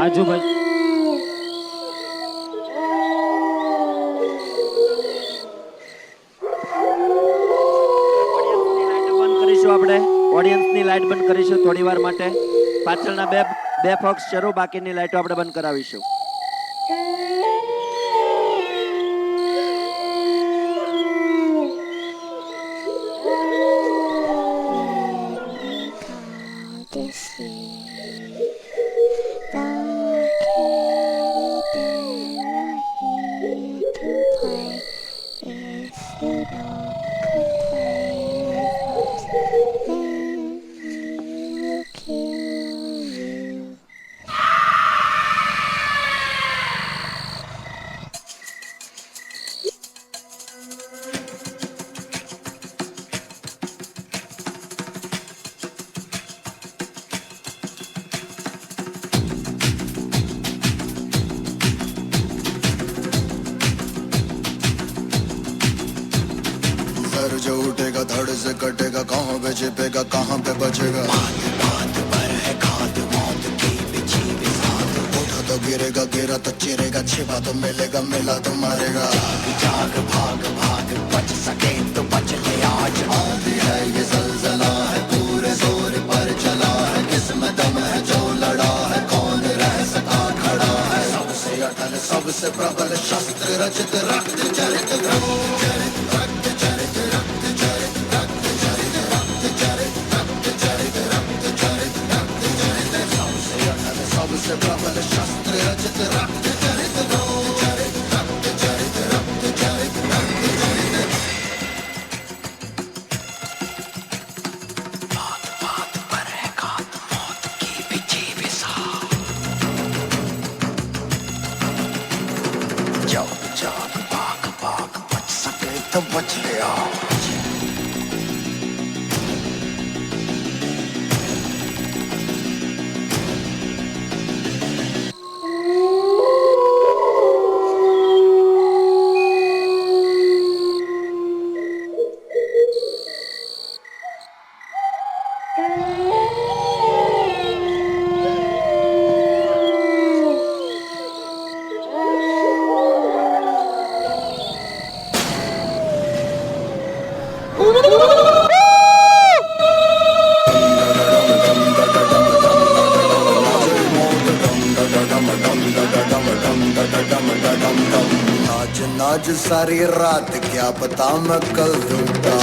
રાજુભાઈ આપણે ઓડિયન્સની લાઈટ બંધ કરીશું થોડી વાર માટે. પાછળના બે ફોક્સ શરૂ, બાકીની લાઈટો આપણે બંધ કરાવીશું. जो उठेगा धड़ से कटेगा, कहाँ पे छिपेगा कहाँ पे बचेगा। बात बात पर है खाद मौत की बिछी बिसात। उठा तो गिरेगा, गिरा तो चिरेगा, छिपा तो मिलेगा, मिला तो मारेगा। जाग भाग भाग बच सके तो बच ले आज। आंधी है ये ज़लज़ला है, पूरे जोर पर चला है। किसमें दम है जो लड़ा है, कौन रह सका खड़ा है। सबसे अटल सबसे प्रबल शस्त्र रचित रक्त चरित ब्रह्मचरित रक्त चरित रक्त चरित रक्त चरित रक्त चरित रक्त चरित रक्त चरित रक्त चरित सबसे अटल सबसे प्रबल शस्त्र रचित रक्त चरित ब्रह्मचरित रक्त चरित रक्त चरित रक्त चरित। बात बात पर है घात मौत की बिछी बिसात। जाग जाग भाग भाग बच सके तो बच ले आज। नाच नाच सारी रात क्या पता मैं कल दूंगा।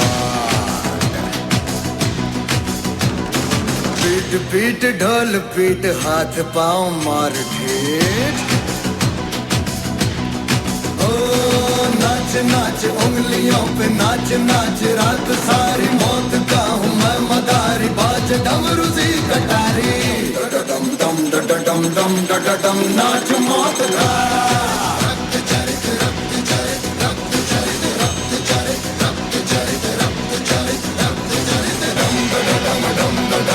पीट पीट ढोल पीट हाथ पाँव मार ठेठ। ओ नाच नाच उंगलियों पे नाच नाच रात सारी मौत का हूँ मैं मदारी। बाज डमरू सी कटारी डम डम डम डम डम डम नाच मौत का। रक्त चरित रक्त चरित रक्त चरित रक्त चरित रक्त चरित रक्त चरित रक्त चरित डम डम डम डम डम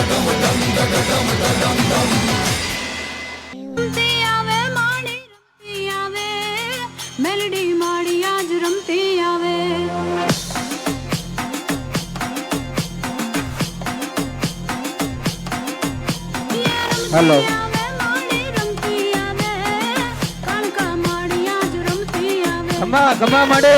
डम डम डम डम। मेलडी माड़ी आज रमती आवे। हेलो खमा खमा माड़े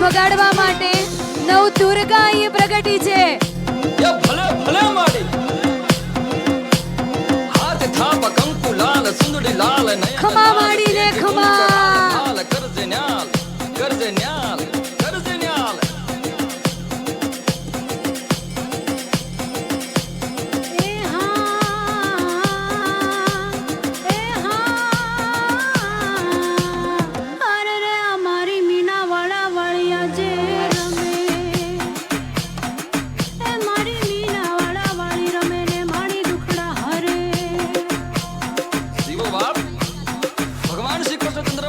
ભગાડવા માટે નવ દુર્ગા એ પ્રગટી છે। ભલે ભલે માડી હાથ થાપ કંકુ લાલ સુંદડી લાલ ખમા માડી ને ખમા કરજે ન્યાલ કરજે ન્યાલ કરજે ન્યાલ। ભગવાન શ્રી કૃષ્ણચંદ્ર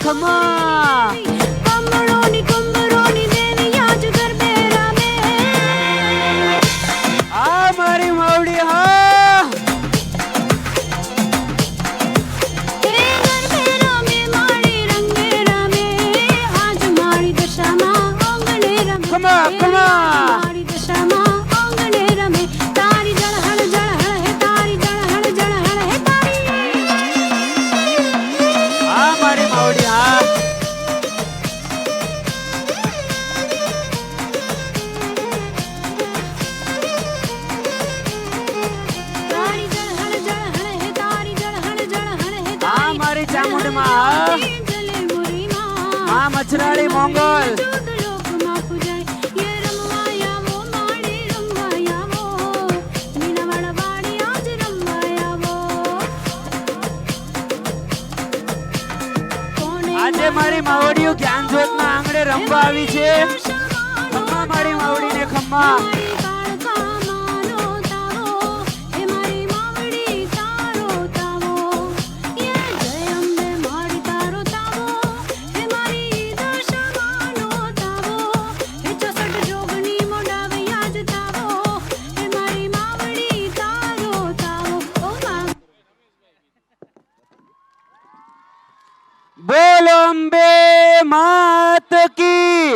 ખમા કમળોની કુંભરોની દેવી આજ ગરબે રમે આ મારી માવડી હા હે ગરબે રમે મારી રંગે રમે આજ મારી દશામાં આંગણે રમે ખમા, ખમા. મારી દશામાં આંગણે રમે તારી જળહળ જળહળ હે તારી જળહળ જળહળ હે તારી આ મારી માવડી હા તારી જળહળ જળહળ હે તારી જળહળ જળહળ હે આ મારી ચામુંડ માં હા જલે મુરીમાં આ મચરાળી મોંગલ જુદ લોકમાં પૂજાય યે રમવા આવો માડી રમવા આવો મીનાવાડા વાડી આજ રમવા આવો કોને આજે મારી માવડીઓ જ્ઞાન જ્યોત ના આંગણે રમવા આવી છે ખમ્મા મારી માવડીને ખમ્મા મારી કાળકામાંનો તારો હે મારી માવડી તારો તાવો યે જય અંબે મારી તારો તાવો હે મારી દશામાંનો તાવો હે 64 જોગણી મોડાવે યાદ તાવો હે મારી માવડી તારો તાવો ઓ મા બોલ અંબે માત કી